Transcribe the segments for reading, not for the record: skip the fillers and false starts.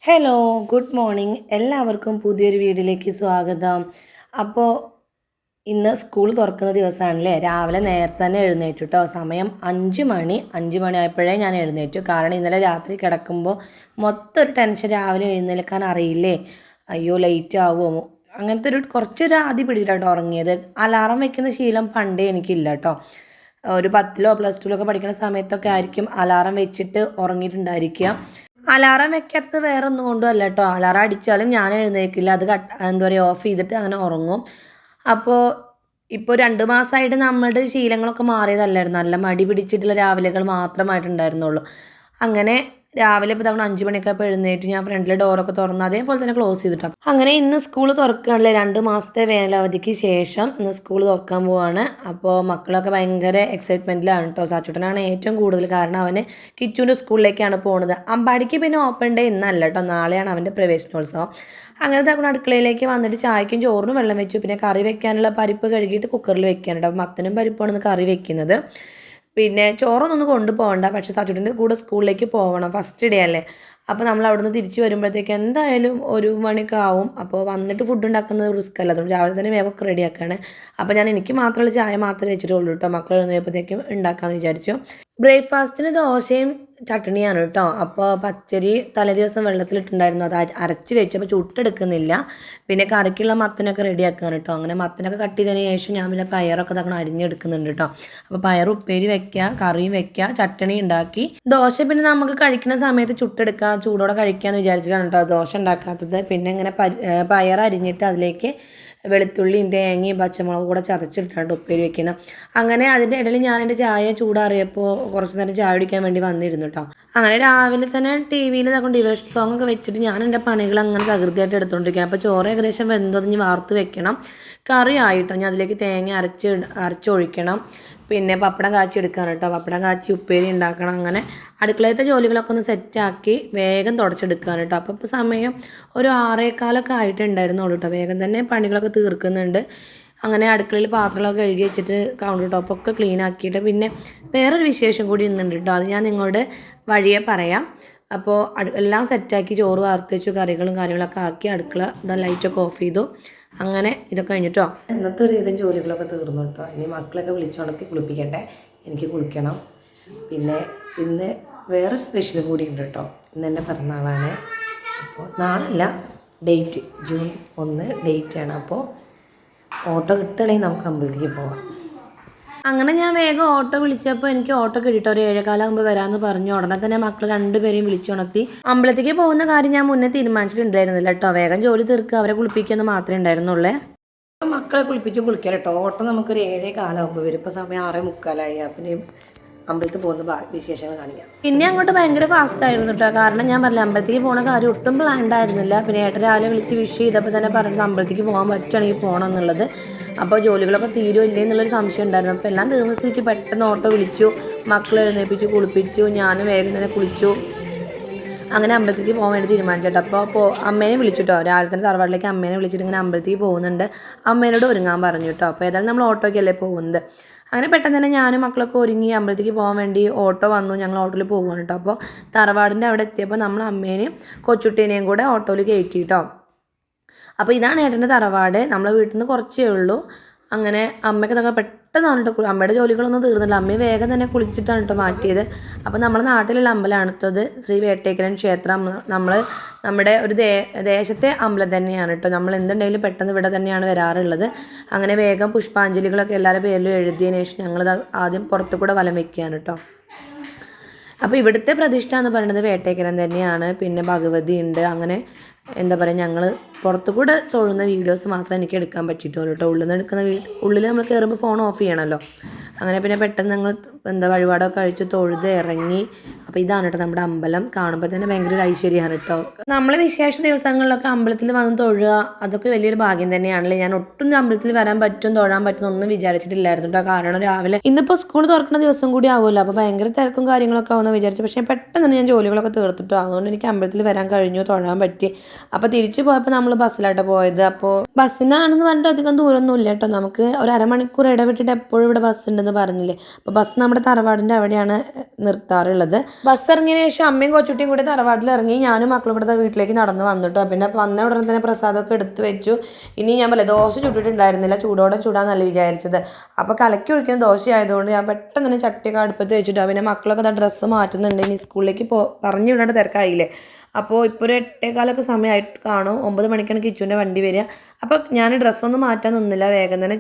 Hello, good morning. എല്ലാവർക്കും പുതിയൊരു വീഡിയോയിലേക്ക് സ്വാഗതം. അപ്പോൾ ഇന്ന് സ്കൂൾ തുറക്കുന്ന ദിവസമാണല്ലേ. രാവിലെ നേരത്തെ തന്നെ എഴുന്നേറ്റു കേട്ടോ. സമയം 5 മണി. 5 മണി ആയപ്പോഴേ ഞാൻ എഴുന്നേറ്റു. കാരണം ഇന്നലെ രാത്രി കിടക്കുമ്പോൾ മൊത്തം ഒരു ടെൻഷൻ. രാവിലെ എഴുന്നേൽക്കാൻ അറിയില്ലേ, അയ്യോ ലേറ്റ് ആവുമോ, അങ്ങനത്തെ കുറച്ചൊരു ആദ്യം പിടിച്ചിട്ടാട്ടോ ഉറങ്ങിയത്. അലാറം വെക്കുന്ന ശീലം പണ്ടേ എനിക്കില്ല കേട്ടോ. ഒരു 10ലോ പ്ലസ് ടുവിലൊക്കെ പഠിക്കുന്ന സമയത്തൊക്കെ ആയിരിക്കും അലാറം വെച്ചിട്ട് ഉറങ്ങിയിട്ടുണ്ടായിരിക്കുക. അലാറം വെക്കാത്തത് വേറെ ഒന്നും കൊണ്ടും അല്ല കേട്ടോ. അലാറം അടിച്ചാലും ഞാൻ എഴുന്നേൽക്കില്ല. അത് എന്താ പറയുക, ഓഫ് ചെയ്തിട്ട് അങ്ങനെ ഉറങ്ങും. അപ്പോൾ ഇപ്പോൾ 2 മാസമായിട്ട് നമ്മുടെ ശീലങ്ങളൊക്കെ മാറിയതല്ലായിരുന്നു. നല്ല മടി പിടിച്ചിട്ടുള്ള രാവിലെകൾ മാത്രമായിട്ടുണ്ടായിരുന്നുള്ളൂ. അങ്ങനെ രാവിലെ ഇപ്പോൾ തവണ 5 മണിയൊക്കെ അപ്പോൾ എഴുന്നേറ്റ് ഞാൻ ഫ്രണ്ടിലെ ഡോറൊക്കെ തുറന്ന് അതേപോലെ തന്നെ ക്ലോസ് ചെയ്തിട്ടാണ്. അങ്ങനെ ഇന്ന് സ്കൂൾ തുറക്കുകയാണല്ലേ. 2 മാസത്തെ വേനലവധിക്ക് ശേഷം ഇന്ന് സ്കൂൾ തുറക്കാൻ പോവാണ്. അപ്പോൾ മക്കളൊക്കെ ഭയങ്കര എക്സൈറ്റ്മെൻറ്റിലാണ് കേട്ടോ. സാച്ചുട്ടനാണ് ഏറ്റവും കൂടുതൽ. കാരണം അവന് കിച്ചുവിൻ്റെ സ്കൂളിലേക്കാണ് പോകുന്നത്. അമ്പാടിക്ക് പിന്നെ ഓപ്പൺ ഡേ ഇന്നല്ല കേട്ടോ, നാളെയാണ് അവൻ്റെ പ്രവേശനോത്സവം. അങ്ങനെ തവണ അടുക്കളയിലേക്ക് വന്നിട്ട് ചായക്കും ചോറിനും വെള്ളം വെച്ചു. പിന്നെ കറി വെക്കാനുള്ള പരിപ്പ് കഴുകിയിട്ട് കുക്കറിൽ വെക്കാനുണ്ട്. അപ്പോൾ മത്തനും പരിപ്പാണ് ഇന്ന് കറി വെക്കുന്നത്. പിന്നെ ചോറൊന്നും കൊണ്ടുപോകണ്ട, പക്ഷേ സച്ചുട്ടിൻ്റെ കൂടെ സ്കൂളിലേക്ക് പോകണം. ഫസ്റ്റ് ഡേ അല്ലേ. അപ്പോൾ നമ്മൾ അവിടുന്ന് തിരിച്ച് വരുമ്പോഴത്തേക്ക് എന്തായാലും 1 മണിയൊക്കെ ആവും. അപ്പോൾ വന്നിട്ട് ഫുഡ് ഉണ്ടാക്കുന്നത് റിസ്ക് അല്ല. അതുകൊണ്ട് രാവിലെ തന്നെ വേഗമൊക്കെ റെഡിയാക്കുകയാണ്. അപ്പോൾ ഞാൻ എനിക്ക് മാത്രമുള്ള ചായ മാത്രമേ വെച്ചിട്ടുള്ളൂ കേട്ടോ. മക്കൾ എഴുന്നേൽപ്പോഴത്തേക്കും ഉണ്ടാക്കാമെന്ന് വിചാരിച്ചു. ബ്രേക്ക്ഫാസ്റ്റിന് ദോശയും ചട്നിയാണ് കേട്ടോ. അപ്പോൾ പച്ചരി തലേദിവസം വെള്ളത്തിലിട്ടുണ്ടായിരുന്നു. അത് അരച്ച് വെച്ചപ്പോൾ ചുട്ടെടുക്കുന്നില്ല. പിന്നെ കറിക്കുള്ള മത്തനൊക്കെ റെഡിയാക്കുകയാണ് കേട്ടോ. അങ്ങനെ മത്തനൊക്കെ കട്ട് ചെയ്തതിന് ശേഷം ഞാൻ പിന്നെ പയറൊക്കെ തക്കണം അരിഞ്ഞെടുക്കുന്നുണ്ട് കേട്ടോ. അപ്പോൾ പയർ ഉപ്പേരി വെക്കുക, കറിയും വെക്കുക, ചട്നി ഉണ്ടാക്കി. ദോശ പിന്നെ നമുക്ക് കഴിക്കുന്ന സമയത്ത് ചുട്ടെടുക്കുക, ചൂടോടെ കഴിക്കാമെന്ന് വിചാരിച്ചിട്ടാണ് കേട്ടോ ദോശ ഉണ്ടാക്കാത്തത്. പിന്നെ ഇങ്ങനെ പയർ അരിഞ്ഞിട്ട് അതിലേക്ക് വെളുത്തുള്ളിയും തേങ്ങയും പച്ചമുളകും കൂടെ ചതച്ചിട്ടാണ് ഉപ്പേരി വെക്കുന്നത്. അങ്ങനെ അതിൻ്റെ ഇടയിൽ ഞാൻ എൻ്റെ ചായ ചൂടാറിയപ്പോൾ കുറച്ച് നേരം ചായ കുടിക്കാൻ വേണ്ടി വന്നിരുന്നു കേട്ടോ. അങ്ങനെ രാവിലെ തന്നെ ടി വിയിൽ തക്കൊണ്ട് ഡിവോഷൻ സോങ് ഒക്കെ വെച്ചിട്ട് ഞാൻ എൻ്റെ പണികൾ അങ്ങനെ തകൃതിയായിട്ട് എടുത്തുകൊണ്ടിരിക്കുകയാണ്. അപ്പോൾ ചോറ് ഏകദേശം വെന്തതിഞ്ഞ് വാർത്ത് വെക്കണം. കറി ആയിട്ടോ, ഞാൻ അതിലേക്ക് തേങ്ങ അരച്ചൊഴിക്കണം. പിന്നെ പപ്പടം കാച്ചി എടുക്കാൻ കേട്ടോ. പപ്പടം കാച്ചി ഉപ്പേരി ഉണ്ടാക്കണം. അങ്ങനെ അടുക്കളയത്തെ ജോലികളൊക്കെ ഒന്ന് സെറ്റാക്കി വേഗം തുടച്ചെടുക്കാൻ കേട്ടോ. അപ്പോൾ ഇപ്പോൾ സമയം ഒരു 6:15 ആയിട്ടുണ്ടായിരുന്നുള്ളൂ കേട്ടോ. വേഗം തന്നെ പണികളൊക്കെ തീർക്കുന്നുണ്ട്. അങ്ങനെ അടുക്കളയിൽ പാത്രങ്ങളൊക്കെ കഴുകി വെച്ചിട്ട് കൗണ്ടർ ടോപ്പൊക്കെ ക്ലീൻ ആക്കിയിട്ട് പിന്നെ വേറൊരു വിശേഷം കൂടി ഇന്നുണ്ട് കേട്ടോ. അത് ഞാൻ നിങ്ങളോട് വഴിയെ പറയാം. അപ്പോൾ എല്ലാം സെറ്റാക്കി ചോറ് വാർത്ത് വെച്ചു, കാര്യങ്ങളൊക്കെ ആക്കി അടുക്കള ലൈറ്റൊക്കെ ഓഫ് ചെയ്തു. അങ്ങനെ ഇതൊക്കെ കഴിഞ്ഞിട്ടോ ഇന്നത്തെ ഒരു വിധം ജോലികളൊക്കെ തീർന്നു കേട്ടോ. ഇനി മക്കളൊക്കെ വിളിച്ചുണർത്തി കുളിപ്പിക്കട്ടെ, എനിക്ക് കുളിക്കണം. പിന്നെ ഇന്ന് വേറൊരു സ്പെഷ്യലും കൂടി ഉണ്ട് കേട്ടോ. ഇന്ന് എൻ്റെ പിറന്നാളാണ്. അപ്പോൾ നാളല്ല, ഡേറ്റ് ജൂൺ 1 ഡേറ്റാണ്. അപ്പോൾ ഓട്ടോ കിട്ടുകയാണെങ്കിൽ നമുക്ക് അമ്പലത്തിലേക്ക് പോവാം. അങ്ങനെ ഞാൻ വേഗം ഓട്ടോ വിളിച്ചപ്പോൾ എനിക്ക് ഓട്ടോ കിട്ടിയിട്ട് ഒരു 7:15 വരാമെന്ന് പറഞ്ഞു. ഉടനെ തന്നെ മക്കൾ 2 പേരെയും വിളിച്ചുണർത്തി. അമ്പലത്തേക്ക് പോകുന്ന കാര്യം ഞാൻ മുന്നേ തീരുമാനിച്ചിട്ടുണ്ടായിരുന്നില്ല കേട്ടോ. വേഗം ജോലി തീർക്കുക, അവരെ കുളിപ്പിക്കുന്നത് മാത്രമേ ഉണ്ടായിരുന്നുള്ളേ. മക്കളെ കുളിക്കാം കേട്ടോ. ഓട്ടോ നമുക്കൊരു 7:15 വരും. ഇപ്പോൾ സമയം 6:45. പിന്നെ അമ്പലത്തിൽ പോകുന്ന വിശേഷങ്ങൾ കാണിക്കാം. പിന്നെ അങ്ങോട്ട് ഭയങ്കര ഫാസ്റ്റ് ആയിരുന്നു കേട്ടോ. കാരണം ഞാൻ പറഞ്ഞില്ല, അമ്പലത്തേക്ക് പോകുന്ന കാര്യം ഒട്ടും പ്ലാൻഡ് ആയിരുന്നില്ല. പിന്നെ ഏട്ടൻ രാവിലെ വിളിച്ച് വിഷ് ചെയ്തപ്പോൾ തന്നെ പറഞ്ഞത് അമ്പലത്തേക്ക് പോകാൻ പറ്റുകയാണെങ്കിൽ പോകണം എന്നുള്ളത്. അപ്പോൾ ജോലികളൊക്കെ തീരുമോ ഇല്ലേ എന്നുള്ളൊരു സംശയം ഉണ്ടായിരുന്നു. അപ്പോൾ എല്ലാം തീർന്ന സ്ഥിതിക്ക് പെട്ടെന്ന് ഓട്ടോ വിളിച്ചു, മക്കളെ എഴുന്നേൽപ്പിച്ചു, കുളിപ്പിച്ചു. ഞാനും വേഗം തന്നെ കുളിച്ചു. അങ്ങനെ അമ്പലത്തേക്ക് പോകാൻ വേണ്ടി തീരുമാനിച്ചിട്ട് അപ്പോൾ അമ്മേനെ വിളിച്ചു കേട്ടോ. രാവിലെ തന്നെ തറവാട്ടിലേക്ക് അമ്മേനെ വിളിച്ചിട്ട് ഇങ്ങനെ അമ്പലത്തേക്ക് പോകുന്നുണ്ട്. അമ്മേനോട് ഒരുങ്ങാൻ പറഞ്ഞു കേട്ടോ. അപ്പോൾ ഏതായാലും നമ്മൾ ഓട്ടോയ്ക്കല്ലേ പോകുന്നത്. അങ്ങനെ പെട്ടെന്ന് തന്നെ ഞാനും മക്കളൊക്കെ ഒരുങ്ങി അമ്പലത്തേക്ക് പോകാൻ വേണ്ടി ഓട്ടോ വന്നു. ഞങ്ങൾ ഓട്ടോയിൽ പോകുകയാണ് കേട്ടോ. അപ്പോൾ തറവാടിൻ്റെ അവിടെ എത്തിയപ്പോൾ നമ്മൾ അമ്മേനെയും കൊച്ചുട്ടീനെയും കൂടെ ഓട്ടോയിൽ കയറ്റി കേട്ടോ. അപ്പോൾ ഇതാണ് ഏട്ടൻ്റെ തറവാട്. നമ്മളെ വീട്ടിൽ നിന്ന് കുറച്ചേ ഉള്ളൂ. അങ്ങനെ അമ്മയ്ക്ക് ഇതൊക്കെ പെട്ടെന്നാണ് കേട്ടോ. അമ്മയുടെ ജോലികളൊന്നും തീർന്നില്ല. അമ്മയെ വേഗം തന്നെ കുളിച്ചിട്ടാണ് കേട്ടോ മാറ്റിയത്. അപ്പോൾ നമ്മുടെ നാട്ടിലുള്ള അമ്പലമാണ് കേട്ടത്, ശ്രീ വേട്ടേക്കരൻ ക്ഷേത്രം. നമ്മുടെ ഒരു ദേശത്തെ അമ്പലം തന്നെയാണ് കേട്ടോ. നമ്മൾ എന്തുണ്ടെങ്കിലും പെട്ടെന്ന് ഇവിടെ തന്നെയാണ് വരാറുള്ളത്. അങ്ങനെ വേഗം പുഷ്പാഞ്ജലികളൊക്കെ എല്ലാവരുടെ പേരിലും എഴുതിയതിന് ശേഷം ഞങ്ങൾ ആദ്യം പുറത്തു കൂടെ വലം വയ്ക്കുകയാണ് കേട്ടോ. അപ്പോൾ ഇവിടുത്തെ പ്രതിഷ്ഠ എന്ന് പറയുന്നത് വേട്ടേക്കരൻ തന്നെയാണ്. പിന്നെ ഭഗവതി ഉണ്ട്. അങ്ങനെ എന്താ പറയുക, ഞങ്ങൾ പുറത്തു കൂടെ തൊഴുന്ന വീഡിയോസ് മാത്രമേ എനിക്ക് എടുക്കാൻ പറ്റിയിട്ടുള്ളൂ കേട്ടോ. ഉള്ളിൽ നമ്മൾ കയറുമ്പോൾ ഫോൺ ഓഫ് ചെയ്യണമല്ലോ. അങ്ങനെ പിന്നെ പെട്ടെന്ന് ഞങ്ങൾ വഴിപാടൊക്കെ കഴിച്ച് തൊഴുത് ഇറങ്ങി. അപ്പോൾ ഇതാണ് കേട്ടോ നമ്മുടെ അമ്പലം. കാണുമ്പോൾ തന്നെ ഭയങ്കര ഒരു ഐശ്വര്യമാണ് കേട്ടോ. നമ്മൾ വിശേഷ ദിവസങ്ങളിലൊക്കെ അമ്പലത്തിൽ വന്ന് തൊഴുക, അതൊക്കെ വലിയൊരു ഭാഗ്യം തന്നെയാണല്ലേ. ഞാൻ ഒട്ടും അമ്പലത്തിൽ വരാൻ പറ്റും തൊഴാൻ പറ്റും ഒന്നും വിചാരിച്ചിട്ടില്ലായിരുന്നു കേട്ടോ. കാരണം രാവിലെ ഇന്നിപ്പോൾ സ്കൂൾ തുറക്കുന്ന ദിവസം കൂടി ആവുമല്ലോ. അപ്പോൾ ഭയങ്കര തിരക്കും കാര്യങ്ങളൊക്കെ ആവുമെന്ന് വിചാരിച്ചു. പക്ഷേ പെട്ടെന്ന് തന്നെ ഞാൻ ജോലികളൊക്കെ തീർത്തിട്ടോ. അതുകൊണ്ട് എനിക്ക് അമ്പലത്തിൽ വരാൻ കഴിഞ്ഞു, തൊഴാൻ പറ്റി. അപ്പോൾ തിരിച്ച് പോയപ്പോൾ നമ്മൾ ബസ്സിലാട്ടോ പോയത്. അപ്പോൾ ബസ്സിനാണെന്ന് പറഞ്ഞിട്ട് അധികം ദൂരമൊന്നും ഇല്ല കേട്ടോ, നമുക്ക് ഒരു അരമണിക്കൂർ ഇടവിട്ടിട്ട് എപ്പോഴും ഇവിടെ ബസ് ഉണ്ടെന്ന് പറഞ്ഞില്ലേ. അപ്പോൾ ബസ് നമ്മുടെ തറവാടിൻ്റെ അവിടെയാണ് നിർത്താറുള്ളത്. ബസ് ഇറങ്ങിയതിന് ശേഷം അമ്മയും കൊച്ചുട്ടിയും കൂടി തറവാട്ടിൽ ഇറങ്ങി, ഞാനും മക്കളും ഇവിടെ വീട്ടിലേക്ക് നടന്ന് വന്നിട്ടോ. പിന്നെ വന്ന ഉടനെ തന്നെ പ്രസാദമൊക്കെ എടുത്ത് വെച്ചു. ഇനി ഞാൻ ദോശ ചുട്ടിട്ടുണ്ടായിരുന്നില്ല, ചൂടോടെ ചൂടാന്നല്ല വിചാരിച്ചത്. അപ്പോൾ കലക്കി ഒഴിക്കുന്ന ദോശയായതുകൊണ്ട് ഞാൻ പെട്ടെന്ന് തന്നെ ചട്ടിയൊക്കെ അടുപ്പത്ത് വെച്ചിട്ടോ. പിന്നെ മക്കളൊക്കെ ഡ്രസ്സ് മാറ്റുന്നുണ്ട്, ഇനി സ്കൂളിലേക്ക് പറഞ്ഞു വിടേണ്ട തിരക്കായില്ലേ. അപ്പോൾ ഇപ്പോൾ ഒരു 8:15 സമയമായിട്ട് കാണും. 9 മണിക്കാണ് കിച്ചുവിൻ്റെ വണ്ടി വരിക. അപ്പോൾ ഞാൻ ഡ്രസ്സൊന്നും മാറ്റാൻ നിന്നില്ല, വേഗം തന്നെ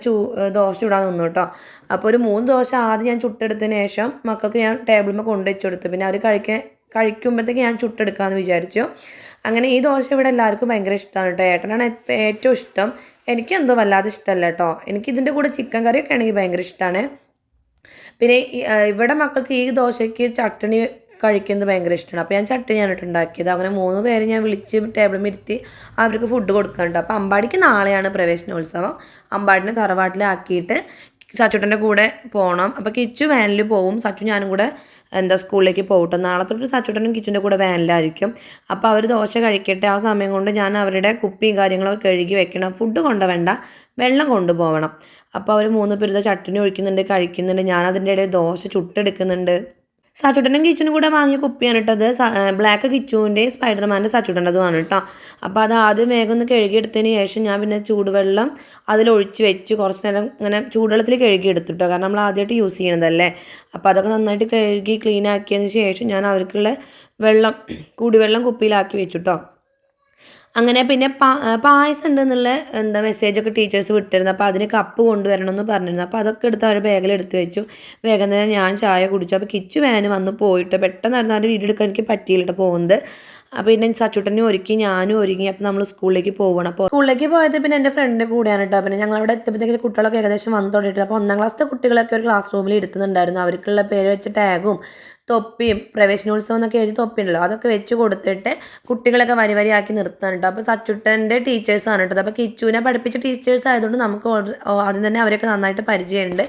ദോശ ചൂടാൻ നിന്നു കേട്ടോ. അപ്പോൾ ഒരു 3 ദോശ ആദ്യം ഞാൻ ചുട്ടെടുത്തതിന് ശേഷം മക്കൾക്ക് ഞാൻ ടേബിളിൽ കൊണ്ടുവച്ച് കൊടുത്തു. പിന്നെ അവർ കഴിക്കുമ്പോഴത്തേക്ക് ഞാൻ ചുട്ടെടുക്കാമെന്ന് വിചാരിച്ചു. അങ്ങനെ ഈ ദോശ ഇവിടെ എല്ലാവർക്കും ഭയങ്കര ഇഷ്ടമാണ് കേട്ടോ. ഏട്ടനാണ് ഏറ്റവും ഇഷ്ടം, എനിക്കെന്തോ വല്ലാതെ ഇഷ്ടമല്ല കേട്ടോ. എനിക്കിതിൻ്റെ കൂടെ ചിക്കൻ കറിയൊക്കെ ആണെങ്കിൽ ഭയങ്കര ഇഷ്ടമാണ്. പിന്നെ ഇവിടെ മക്കൾക്ക് ഈ ദോശയ്ക്ക് ചട്ടണി കഴിക്കുന്നത് ഭയങ്കര ഇഷ്ടമാണ്. അപ്പോൾ ഞാൻ ചട്ടണിയാണ് ഉണ്ടാക്കിയത്. അങ്ങനെ 3 പേര് ഞാൻ വിളിച്ച് ടേബിളിൽ ഇരുത്തി അവർക്ക് ഫുഡ് കൊടുക്കാനുണ്ട്. അപ്പോൾ അമ്പാടിക്ക് നാളെയാണ് പ്രവേശനോത്സവം. അമ്പാടിനെ തറവാട്ടിലാക്കിയിട്ട് സച്ചുട്ടൻ്റെ കൂടെ പോകണം. അപ്പോൾ കിച്ചു വാനിൽ പോവും, സച്ചു ഞാനും കൂടെ സ്കൂളിലേക്ക് പോകട്ടെ. നാളെ തൊട്ട് സച്ചുട്ടനും കിച്ചുൻ്റെ കൂടെ വാനിലായിരിക്കും. അപ്പോൾ അവർ ദോശ കഴിക്കട്ടെ. ആ സമയം കൊണ്ട് ഞാൻ അവരുടെ കുപ്പിയും കാര്യങ്ങളൊക്കെ കഴുകി വെക്കണം. ഫുഡ് കൊണ്ടുവേണ്ട, വെള്ളം കൊണ്ടുപോകണം. അപ്പോൾ അവർ 3 പേര് ചട്ടണി ഒഴിക്കുന്നുണ്ട്, കഴിക്കുന്നുണ്ട്. ഞാൻ അതിൻ്റെ ഇടയിൽ ദോശ ചുട്ടെടുക്കുന്നുണ്ട്. സച്ചുട്ടനും കിച്ചുനും കൂടെ വാങ്ങിയ കുപ്പിയാണ് കേട്ടത്. ബ്ലാക്ക് കിച്ചുവിൻ്റെയും സ്പൈഡർമാൻ്റെ സച്ചുട്ടൻ്റെതുമാണ് കേട്ടോ. അപ്പോൾ അത് ആദ്യം വേഗം ഒന്ന് കഴുകിയെടുത്തതിന് ശേഷം ഞാൻ പിന്നെ ചൂടുവെള്ളം അതിലൊഴിച്ച് വെച്ച് കുറച്ച് നേരം ഇങ്ങനെ ചൂടുവെള്ളത്തിൽ കഴുകിയെടുത്തു കേട്ടോ. കാരണം നമ്മൾ ആദ്യമായിട്ട് യൂസ് ചെയ്യണതല്ലേ. അപ്പോൾ അതൊക്കെ നന്നായിട്ട് കഴുകി ക്ലീൻ ആക്കിയതിന് ശേഷം ഞാൻ അവർക്കുള്ള കുടിവെള്ളം കുപ്പിയിലാക്കി വെച്ചു കേട്ടോ. അങ്ങനെ പിന്നെ പായസം ഉണ്ടെന്നുള്ള മെസ്സേജൊക്കെ ടീച്ചേഴ്സ് വിട്ടിരുന്നു. അപ്പോൾ അതിന് കപ്പ് കൊണ്ടുവരണമെന്ന് പറഞ്ഞിരുന്നു. അപ്പോൾ അതൊക്കെ എടുത്ത് അവർ ബാഗിലെടുത്ത് വെച്ചു. വേഗം തന്നെ ഞാൻ ചായ കുടിച്ചു. അപ്പോൾ കിച്ചു വാന് വന്ന് പോയിട്ട് പെട്ടെന്നായിരുന്നു അവരുടെ വീഡിയോ എടുക്കാൻ എനിക്ക് പറ്റിയില്ല പോകുന്നത്. അപ്പോൾ പിന്നെ സച്ചുട്ടനെ ഒരുക്കി, ഞാനും ഒരുങ്ങി. അപ്പോൾ നമ്മൾ സ്കൂളിലേക്ക് പോകണം. അപ്പോൾ സ്കൂളിലേക്ക് പോയത് പിന്നെ എൻ്റെ ഫ്രണ്ടിൻ്റെ കൂടെയാണ് കേട്ടോ. പിന്നെ ഞങ്ങളവിടെ എത്തുമ്പോഴത്തേക്ക് കുട്ടികളൊക്കെ ഏകദേശം വന്ന് തുടങ്ങിയിട്ട്. അപ്പോൾ 1ാം ക്ലാസ്സിലെ കുട്ടികളൊക്കെ ഒരു ക്ലാസ് റൂമിൽ ഇരുത്തുന്നുണ്ടായിരുന്നു. അവർക്കുള്ള പേര് വെച്ച് ടാഗും തൊപ്പിയും പ്രവേശനോത്സവം എന്നൊക്കെ എഴുതി തൊപ്പിയുണ്ടല്ലോ, അതൊക്കെ വെച്ച് കൊടുത്തിട്ട് കുട്ടികളൊക്കെ വരിയാക്കി നിർത്താൻ കേട്ടോ. അപ്പോൾ സച്ചുട്ടൻ്റെ ടീച്ചേഴ്സാണ് കേട്ടത്. അപ്പോൾ കിച്ചുവിനെ പഠിപ്പിച്ച ടീച്ചേഴ്സ് ആയതുകൊണ്ട് നമുക്ക് ആദ്യം തന്നെ അവരൊക്കെ നന്നായിട്ട് പരിചയമുണ്ട്.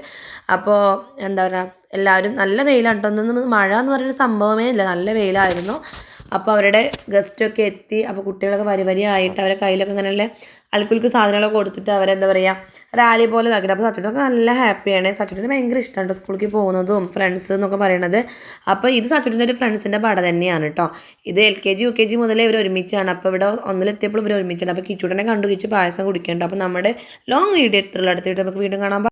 അപ്പോൾ എന്താ പറയുക, എല്ലാവരും നല്ല വെയിലാണ് കേട്ടോ. ഒന്നും മഴ എന്ന് പറയുന്ന സംഭവമേ ഇല്ല, നല്ല വെയിലായിരുന്നു. അപ്പോൾ അവരുടെ ഗസ്റ്റൊക്കെ എത്തി. അപ്പോൾ കുട്ടികളൊക്കെ വരിയായിട്ട് അവരുടെ കയ്യിലൊക്കെ ഇങ്ങനെയുള്ള അൽക്കുൽക്ക് സാധനങ്ങളൊക്കെ കൊടുത്തിട്ട് അവരെന്താ പറയുക റാലി പോലെ ഇതാക്കിയിട്ട്. അപ്പോൾ സച്ചുട്ടൊക്കെ നല്ല ഹാപ്പിയാണ്. സച്ചുട്ടിന് ഭയങ്കര ഇഷ്ടമാണ് സ്കൂളിലേക്ക് പോകുന്നതും ഫ്രണ്ട്സ് എന്നൊക്കെ പറയണത്. അപ്പോൾ ഇത് സച്ചുട്ടിൻ്റെ ഒരു ഫ്രണ്ട്സിൻ്റെ പട തന്നെയാണ് കേട്ടോ. ഇത് LKG UKG മുതലേ ഇവർ ഒരുമിച്ചാണ്. അപ്പോൾ ഇവിടെ 1-ലെത്തിയപ്പോൾ ഇവർ ഒരുമിച്ചാണ്. അപ്പോൾ കിച്ചുട്ടനെ കണ്ടു, കിച്ചു പായസം കുടിക്കുന്നുണ്ട്. അപ്പോൾ നമ്മുടെ ലോങ് വീഡിയോ എത്ര അടുത്തിട്ട് നമുക്ക് വീണ്ടും കാണാം.